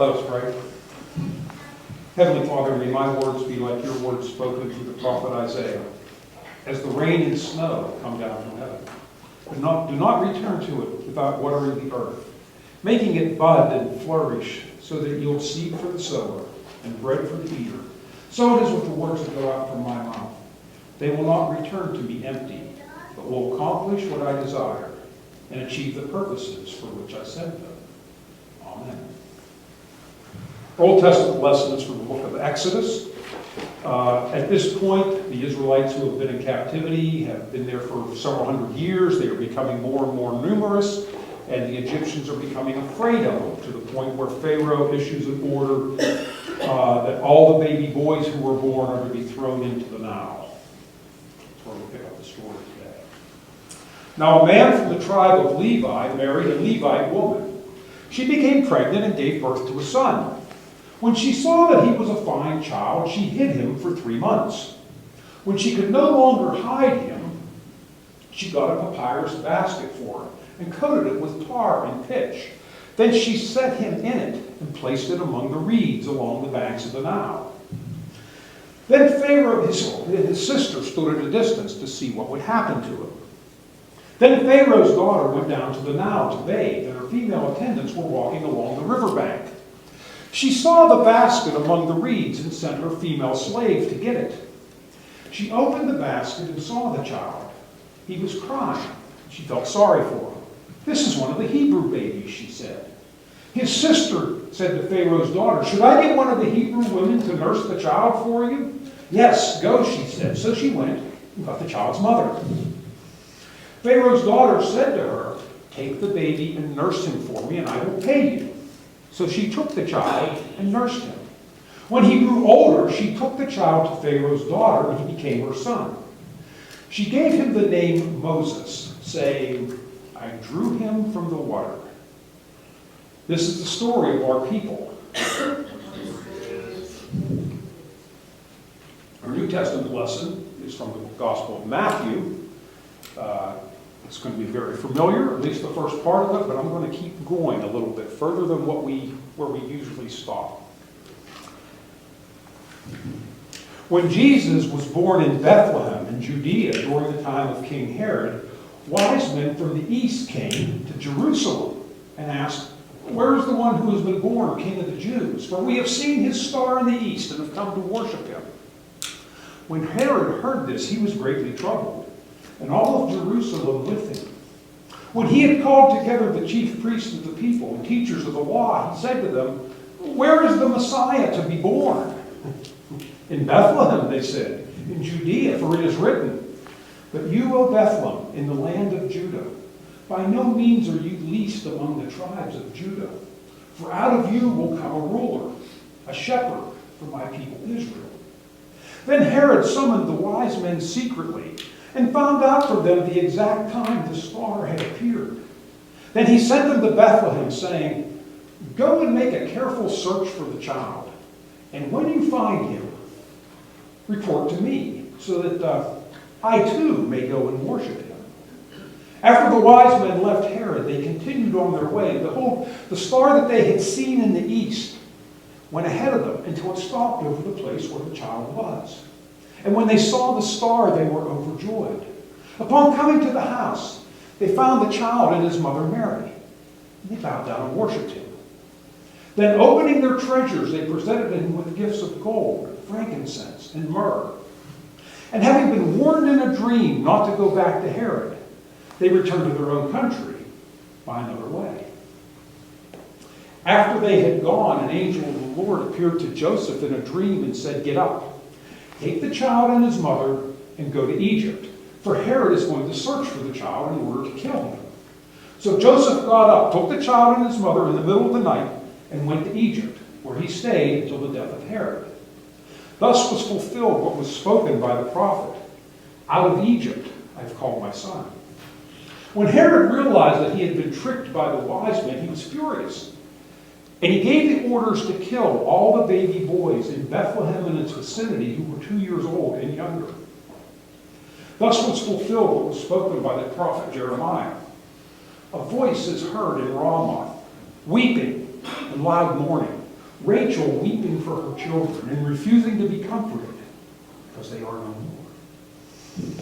Let us pray. Heavenly Father, may my words be like your words spoken through the prophet Isaiah. As the rain and snow come down from heaven, do not return to it without watering the earth, making it bud and flourish, so that it yields seed for the sower and bread for the eater. So it is with the words that go out from my mouth. They will not return to me empty, but will accomplish what I desire and achieve the purposes for which I sent them. Amen. Our Old Testament lesson is from the book of Exodus. At this point, the Israelites who have been in captivity have been there for several hundred years. They are becoming more and more numerous, and the Egyptians are becoming afraid of them, to the point where Pharaoh issues an order that all the baby boys who were born are to be thrown into the Nile. That's where we'll pick up the story today. Now a man from the tribe of Levi married a Levite woman. She became pregnant and gave birth to a son. When she saw that he was a fine child, she hid him for 3 months. When she could no longer hide him, she got a papyrus basket for him and coated it with tar and pitch. Then she set him in it and placed it among the reeds along the banks of the Nile. Then Pharaoh, his sister, stood at a distance to see what would happen to him. Then Pharaoh's daughter went down to the Nile to bathe, and her female attendants were walking along the riverbank. She saw the basket among the reeds and sent her female slave to get it. She opened the basket and saw the child. He was crying. She felt sorry for him. "This is one of the Hebrew babies," she said. His sister said to Pharaoh's daughter, "Should I get one of the Hebrew women to nurse the child for you?" "Yes, go," she said. So she went and got the child's mother. Pharaoh's daughter said to her, "Take the baby and nurse him for me, and I will pay you." So she took the child and nursed him. When he grew older, she took the child to Pharaoh's daughter, and he became her son. She gave him the name Moses, saying, "I drew him from the water." This is the story of our people. Our New Testament lesson is from the Gospel of Matthew. It's going to be very familiar, at least the first part of it, but I'm going to keep going a little bit further than where we usually stop. When Jesus was born in Bethlehem in Judea during the time of King Herod, wise men from the east came to Jerusalem and asked, "Where is the one who has been born King of the Jews? For we have seen his star in the east and have come to worship him." When Herod heard this, he was greatly troubled, and all of Jerusalem with him. When he had called together the chief priests of the people and teachers of the law, he said to them, "Where is the Messiah to be born?" "In Bethlehem," they said, "in Judea, for it is written, 'But you, O Bethlehem, in the land of Judah, by no means are you least among the tribes of Judah, for out of you will come a ruler, a shepherd for my people Israel.' Then Herod summoned the wise men secretly and found out from them the exact time the star had appeared. Then he sent them to Bethlehem, saying, 'Go and make a careful search for the child, and when you find him, report to me, so that I too may go and worship him.' After the wise men left Herod, they continued on their way. Behold, the star that they had seen in the east went ahead of them until it stopped over the place where the child was. And when they saw the star, they were overjoyed. Upon coming to the house, they found the child and his mother Mary. And they bowed down and worshipped him. Then opening their treasures, they presented him with gifts of gold, frankincense, and myrrh. And having been warned in a dream not to go back to Herod, they returned to their own country by another way. After they had gone, an angel of the Lord appeared to Joseph in a dream and said, "Get up, take the child and his mother, and go to Egypt, for Herod is going to search for the child in order to kill him." So Joseph got up, took the child and his mother in the middle of the night, and went to Egypt, where he stayed until the death of Herod. Thus was fulfilled what was spoken by the prophet, "Out of Egypt I have called my son." When Herod realized that he had been tricked by the wise men, he was furious. And he gave the orders to kill all the baby boys in Bethlehem and its vicinity who were 2 years old and younger. Thus was fulfilled what was spoken by the prophet Jeremiah. "A voice is heard in Ramah, weeping and loud mourning, Rachel weeping for her children and refusing to be comforted because they are no more.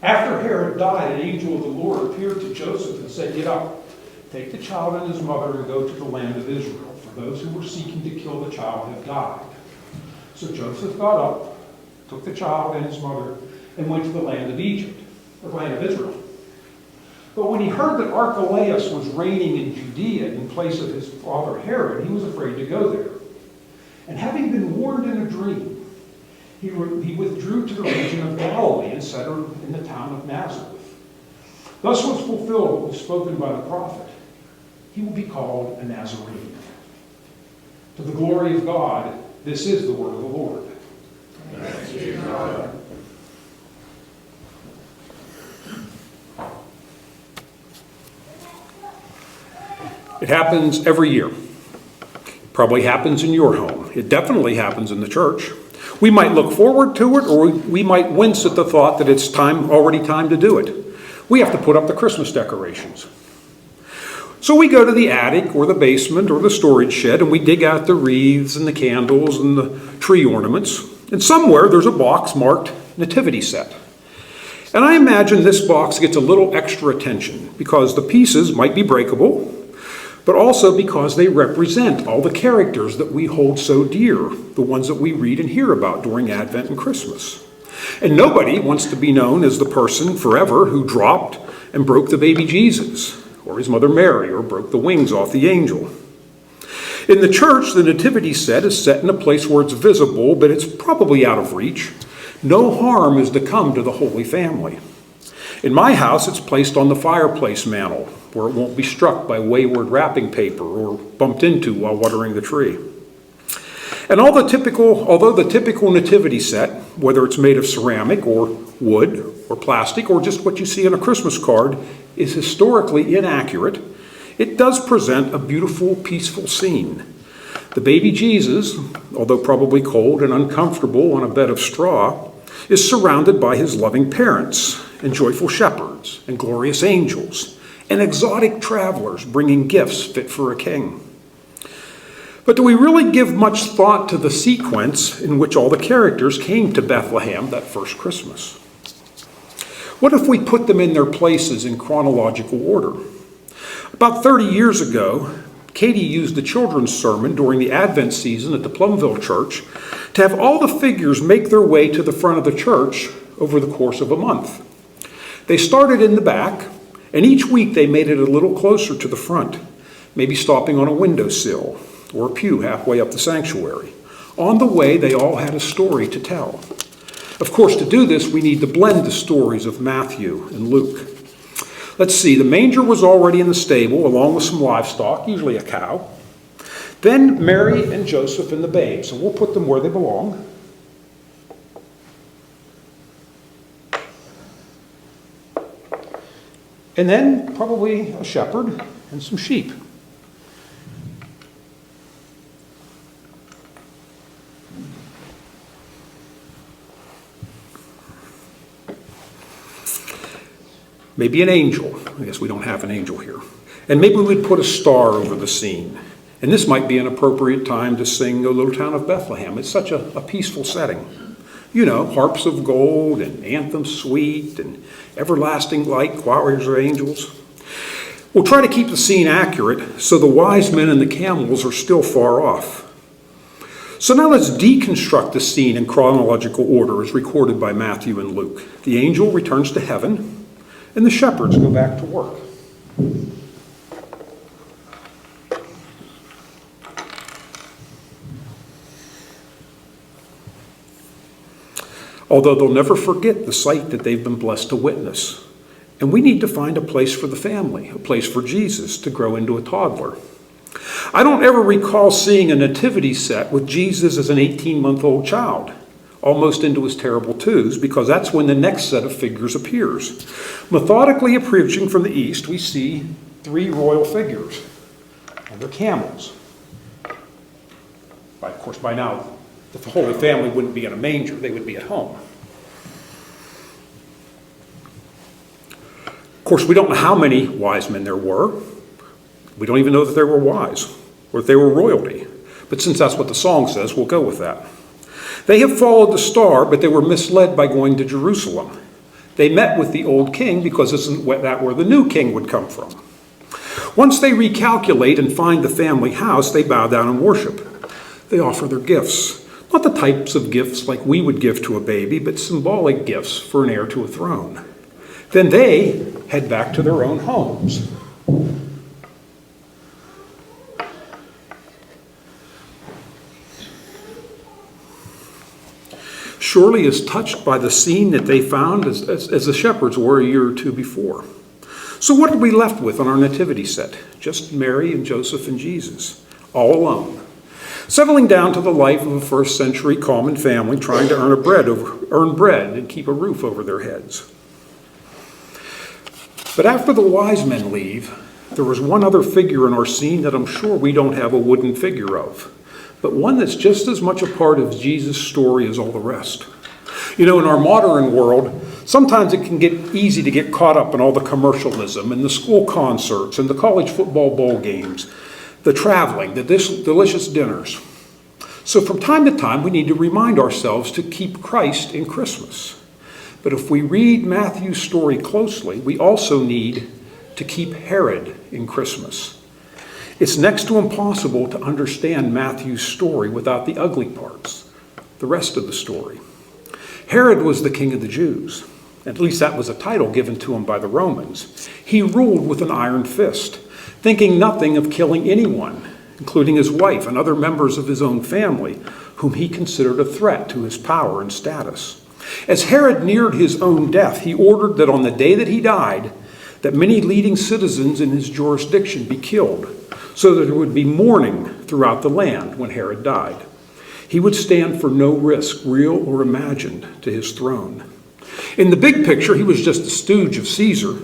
After Herod died, an angel of the Lord appeared to Joseph and said, "Get up, take the child and his mother and go to the land of Israel, for those who were seeking to kill the child have died." So Joseph got up, took the child and his mother, and went to the land of Egypt, the land of Israel. But when he heard that Archelaus was reigning in Judea in place of his father Herod, he was afraid to go there. And having been warned in a dream, he withdrew to the region of Galilee and settled in the town of Nazareth. Thus was fulfilled what was spoken by the prophet. He will be called a Nazarene. To the glory of God, this is the word of the Lord. Thanks be to God. It happens every year. Probably happens in your home. It definitely happens in the church. We might look forward to it, or we might wince at the thought that it's already time to do it. We have to put up the Christmas decorations. So we go to the attic or the basement or the storage shed and we dig out the wreaths and the candles and the tree ornaments. And somewhere there's a box marked Nativity Set. And I imagine this box gets a little extra attention because the pieces might be breakable, but also because they represent all the characters that we hold so dear, the ones that we read and hear about during Advent and Christmas. And nobody wants to be known as the person forever who dropped and broke the baby Jesus, or his mother Mary, or broke the wings off the angel. In the church, the nativity set is set in a place where it's visible, but it's probably out of reach. No harm is to come to the Holy Family. In my house, it's placed on the fireplace mantle, where it won't be struck by wayward wrapping paper or bumped into while watering the tree. And although the typical nativity set, whether it's made of ceramic or wood or plastic or just what you see on a Christmas card, is historically inaccurate, it does present a beautiful, peaceful scene. The baby Jesus, although probably cold and uncomfortable on a bed of straw, is surrounded by his loving parents and joyful shepherds and glorious angels and exotic travelers bringing gifts fit for a king. But do we really give much thought to the sequence in which all the characters came to Bethlehem that first Christmas? What if we put them in their places in chronological order? About 30 years ago, Katie used the children's sermon during the Advent season at the Plumville Church to have all the figures make their way to the front of the church over the course of a month. They started in the back, and each week they made it a little closer to the front, maybe stopping on a windowsill or a pew halfway up the sanctuary. On the way, they all had a story to tell. Of course, to do this, we need to blend the stories of Matthew and Luke. Let's see, the manger was already in the stable, along with some livestock, usually a cow. Then Mary and Joseph and the babe. So we'll put them where they belong. And then probably a shepherd and some sheep. Maybe an angel. I guess we don't have an angel here. And maybe we'd put a star over the scene. And this might be an appropriate time to sing O Little Town of Bethlehem. It's such a peaceful setting. You know, harps of gold and anthems sweet and everlasting light, choirs of angels. We'll try to keep the scene accurate so the wise men and the camels are still far off. So now let's deconstruct the scene in chronological order as recorded by Matthew and Luke. The angel returns to heaven, and the shepherds go back to work. Although they'll never forget the sight that they've been blessed to witness. And we need to find a place for the family, a place for Jesus to grow into a toddler. I don't ever recall seeing a nativity set with Jesus as an 18-month-old child, almost into his terrible twos, because that's when the next set of figures appears. Methodically approaching from the east, we see three royal figures, and they're camels. Of course, by now, the Holy Family wouldn't be in a manger, they would be at home. Of course, we don't know how many wise men there were. We don't even know that they were wise, or if they were royalty. But since that's what the song says, we'll go with that. They have followed the star, but they were misled by going to Jerusalem. They met with the old king because isn't that where the new king would come from? Once they recalculate and find the family house, they bow down and worship. They offer their gifts. Not the types of gifts like we would give to a baby, but symbolic gifts for an heir to a throne. Then they head back to their own homes. Shirley is touched by the scene that they found as the shepherds were a year or two before. So what are we left with on our nativity set? Just Mary and Joseph and Jesus, all alone, settling down to the life of a first century common family trying to earn bread and keep a roof over their heads. But after the wise men leave, there was one other figure in our scene that I'm sure we don't have a wooden figure of, but one that's just as much a part of Jesus' story as all the rest. You know, in our modern world, sometimes it can get easy to get caught up in all the commercialism and the school concerts and the college football bowl games, the traveling, the delicious dinners. So from time to time, we need to remind ourselves to keep Christ in Christmas. But if we read Matthew's story closely, we also need to keep Herod in Christmas. It's next to impossible to understand Matthew's story without the ugly parts, the rest of the story. Herod was the king of the Jews. At least that was a title given to him by the Romans. He ruled with an iron fist, thinking nothing of killing anyone, including his wife and other members of his own family, whom he considered a threat to his power and status. As Herod neared his own death, he ordered that on the day that he died, that many leading citizens in his jurisdiction be killed, so that there would be mourning throughout the land when Herod died. He would stand for no risk, real or imagined, to his throne. In the big picture, he was just a stooge of Caesar,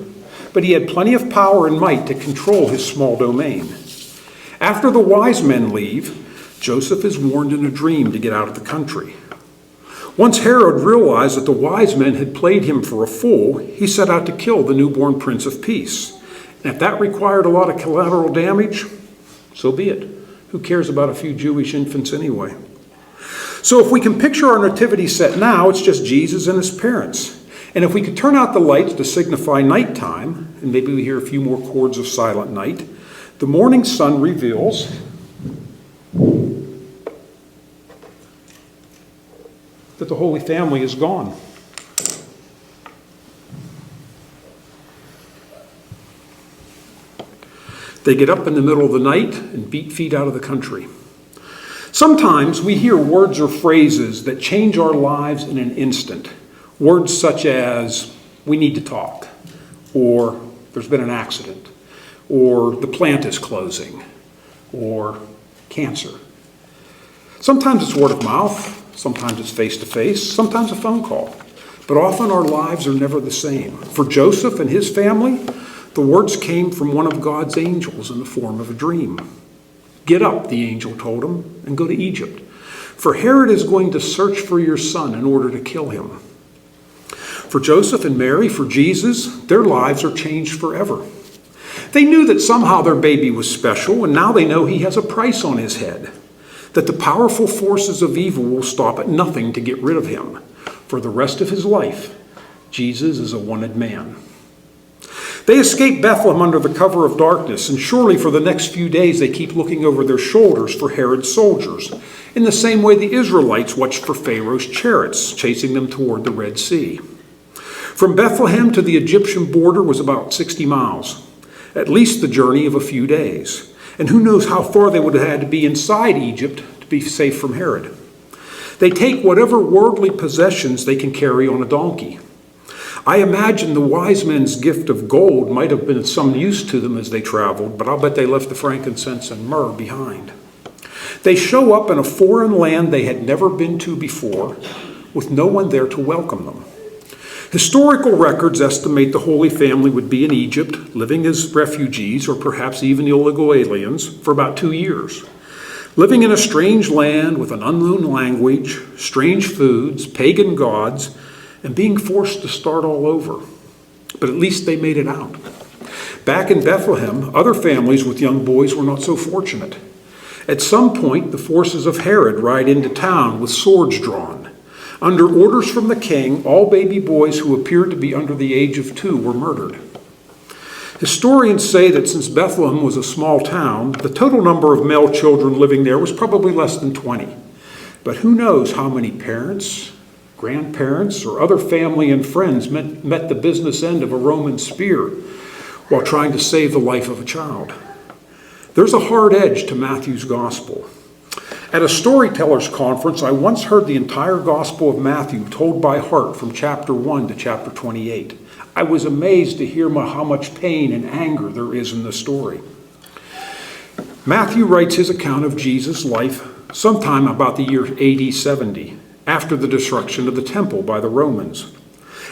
but he had plenty of power and might to control his small domain. After the wise men leave, Joseph is warned in a dream to get out of the country. Once Herod realized that the wise men had played him for a fool, he set out to kill the newborn Prince of Peace. And if that required a lot of collateral damage, so be it. Who cares about a few Jewish infants anyway? So if we can picture our nativity set now, it's just Jesus and his parents. And if we could turn out the lights to signify nighttime, and maybe we hear a few more chords of Silent Night, the morning sun reveals that the Holy Family is gone. They get up in the middle of the night and beat feet out of the country. Sometimes we hear words or phrases that change our lives in an instant. Words such as, we need to talk, or there's been an accident, or the plant is closing, or cancer. Sometimes it's word of mouth, sometimes it's face-to-face, sometimes a phone call. But often our lives are never the same. For Joseph and his family, the words came from one of God's angels in the form of a dream. Get up, the angel told him, and go to Egypt. For Herod is going to search for your son in order to kill him. For Joseph and Mary, for Jesus, their lives are changed forever. They knew that somehow their baby was special, and now they know he has a price on his head. That the powerful forces of evil will stop at nothing to get rid of him. For the rest of his life, Jesus is a wanted man. They escape Bethlehem under the cover of darkness, and surely for the next few days they keep looking over their shoulders for Herod's soldiers, in the same way the Israelites watched for Pharaoh's chariots, chasing them toward the Red Sea. From Bethlehem to the Egyptian border was about 60 miles, at least the journey of a few days. And who knows how far they would have had to be inside Egypt to be safe from Herod. They take whatever worldly possessions they can carry on a donkey. I imagine the wise men's gift of gold might have been of some use to them as they traveled, but I'll bet they left the frankincense and myrrh behind. They show up in a foreign land they had never been to before, with no one there to welcome them. Historical records estimate the Holy Family would be in Egypt, living as refugees or perhaps even illegal aliens, for about 2 years. Living in a strange land with an unknown language, strange foods, pagan gods, and being forced to start all over. But at least they made it out. Back in Bethlehem, other families with young boys were not so fortunate. At some point, the forces of Herod ride into town with swords drawn. Under orders from the king, all baby boys who appeared to be under the age of 2 were murdered. Historians say that since Bethlehem was a small town, the total number of male children living there was probably less than 20. But who knows how many parents, grandparents, or other family and friends met the business end of a Roman spear while trying to save the life of a child. There's a hard edge to Matthew's gospel. At a storytellers conference, I once heard the entire Gospel of Matthew told by heart from chapter 1 to chapter 28. I was amazed to hear how much pain and anger there is in the story. Matthew writes his account of Jesus' life sometime about the year AD 70, after the destruction of the temple by the Romans.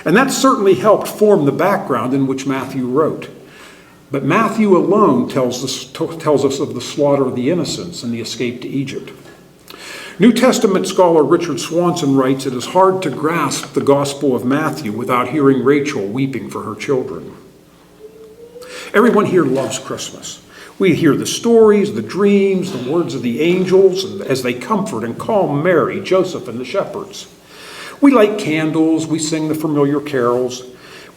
And that certainly helped form the background in which Matthew wrote. But Matthew alone tells us of the slaughter of the innocents and the escape to Egypt. New Testament scholar Richard Swanson writes, it is hard to grasp the Gospel of Matthew without hearing Rachel weeping for her children. Everyone here loves Christmas. We hear the stories, the dreams, the words of the angels as they comfort and calm Mary, Joseph, and the shepherds. We light candles, we sing the familiar carols.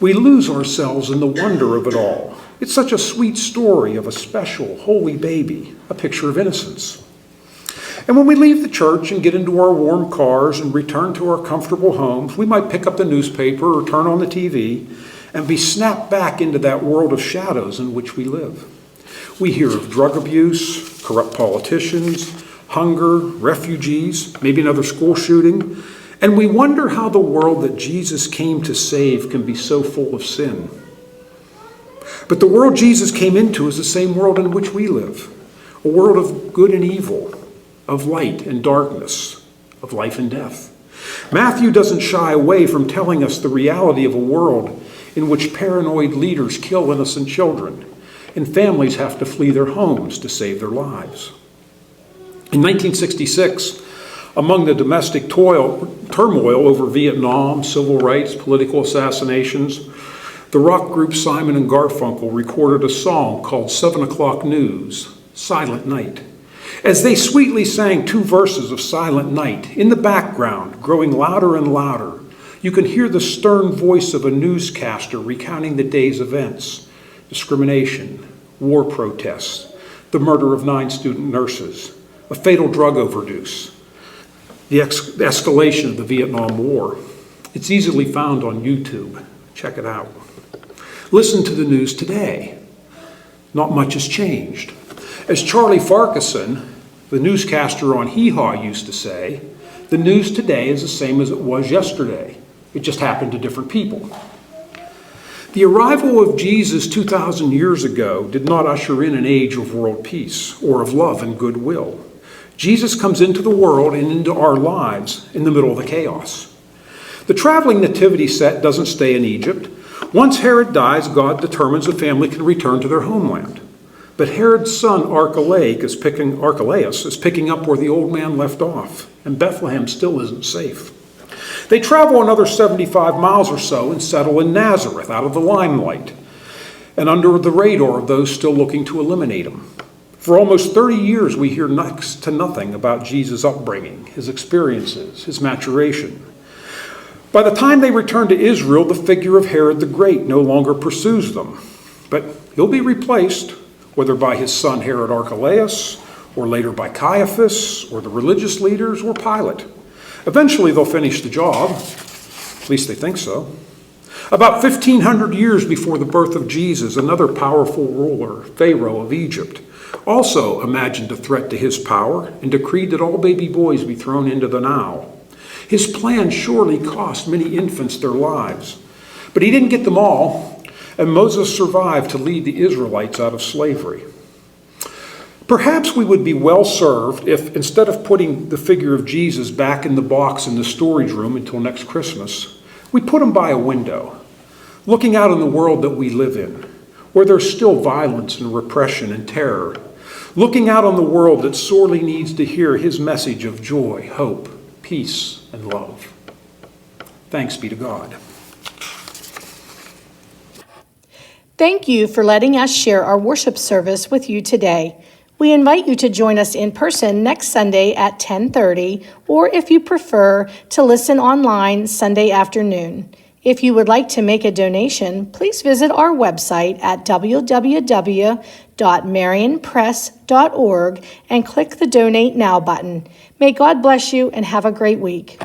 We lose ourselves in the wonder of it all. It's such a sweet story of a special, holy baby, a picture of innocence. And when we leave the church and get into our warm cars and return to our comfortable homes, we might pick up the newspaper or turn on the TV and be snapped back into that world of shadows in which we live. We hear of drug abuse, corrupt politicians, hunger, refugees, maybe another school shooting, and we wonder how the world that Jesus came to save can be so full of sin. But the world Jesus came into is the same world in which we live, a world of good and evil, of light and darkness, of life and death. Matthew doesn't shy away from telling us the reality of a world in which paranoid leaders kill innocent children, and families have to flee their homes to save their lives. In 1966, among the domestic turmoil over Vietnam, civil rights, political assassinations, the rock group Simon & Garfunkel recorded a song called 7 O'Clock News, Silent Night. As they sweetly sang 2 verses of Silent Night, in the background, growing louder and louder, you can hear the stern voice of a newscaster recounting the day's events: discrimination, war protests, the murder of 9 student nurses, a fatal drug overdose, the escalation of the Vietnam War. It's easily found on YouTube. Check it out. Listen to the news today. Not much has changed. As Charlie Farquharson, the newscaster on Hee Haw, used to say, the news today is the same as it was yesterday. It just happened to different people. The arrival of Jesus 2,000 years ago did not usher in an age of world peace or of love and goodwill. Jesus comes into the world and into our lives in the middle of the chaos. The traveling nativity set doesn't stay in Egypt. Once Herod dies, God determines the family can return to their homeland. But Herod's son Archelaus is picking up where the old man left off, and Bethlehem still isn't safe. They travel another 75 miles or so and settle in Nazareth, out of the limelight, and under the radar of those still looking to eliminate him. For almost 30 years, we hear next to nothing about Jesus' upbringing, his experiences, his maturation. By the time they return to Israel, the figure of Herod the Great no longer pursues them. But he'll be replaced, whether by his son Herod Archelaus, or later by Caiaphas, or the religious leaders, or Pilate. Eventually they'll finish the job, at least they think so. About 1,500 years before the birth of Jesus, another powerful ruler, Pharaoh of Egypt, also imagined a threat to his power and decreed that all baby boys be thrown into the Nile. His plan surely cost many infants their lives, but he didn't get them all, and Moses survived to lead the Israelites out of slavery. Perhaps we would be well served if, instead of putting the figure of Jesus back in the box in the storage room until next Christmas, we put him by a window, looking out in the world that we live in, where there's still violence and repression and terror, looking out on the world that sorely needs to hear his message of joy, hope, peace, and love. Thanks be to God. Thank you for letting us share our worship service with you today. We invite you to join us in person next Sunday at 10:30, or if you prefer, to listen online Sunday afternoon. If you would like to make a donation, please visit our website at www.marionpress.org and click the Donate Now button. May God bless you and have a great week.